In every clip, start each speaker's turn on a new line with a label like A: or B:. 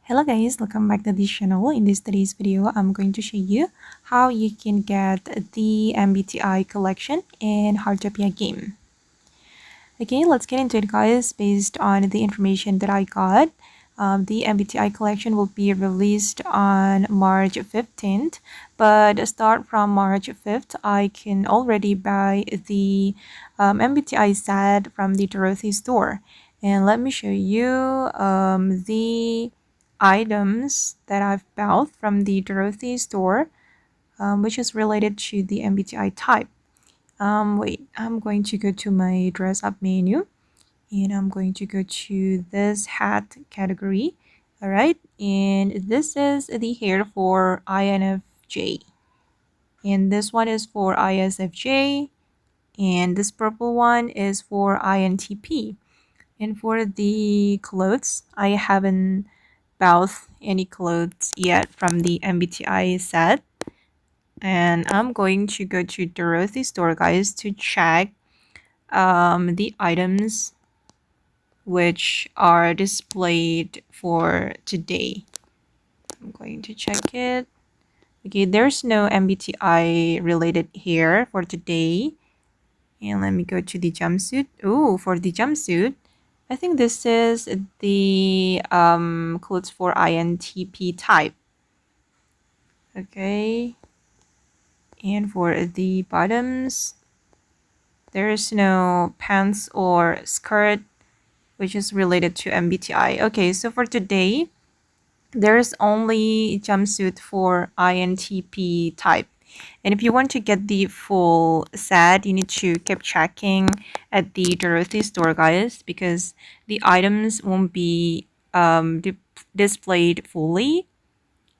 A: Hello guys, welcome back to this channel. In today's video, I'm going to show you how you can get the MBTI collection in Heartopia game. Okay, let's get into it guys. Based on the information that I got, the MBTI collection will be released on March 15th, but start from March 5th, I can already buy the MBTI set from the Dorothy store. And let me show you the items that I've bought from the Dorothy store, which is related to the MBTI type. Wait, I'm going to go to my dress up menu and I'm going to go to this hat category. All right, and this is the hair for INFJ, and this one is for ISFJ, and this purple one is for INTP. And for the clothes, I haven't bought any clothes yet from the MBTI set. And I'm going to go to Dorothy store, guys, to check the items which are displayed for today. I'm going to check it. Okay, there's no MBTI related here for today. And let me go to the jumpsuit. Oh, for the jumpsuit, I think this is the clothes for INTP type. Okay. And for the bottoms, there is no pants or skirt which is related to MBTI. Okay, so for today, there's only jumpsuit for INTP type. And if you want to get the full set, you need to keep checking at the Dorothy store, guys, because the items won't be displayed fully.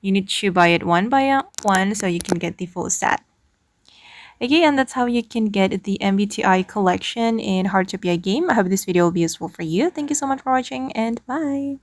A: You need to buy it one by one so you can get the full set. Okay, and that's how you can get the MBTI collection in Heartopia game. I hope this video will be useful for you. Thank you so much for watching and bye!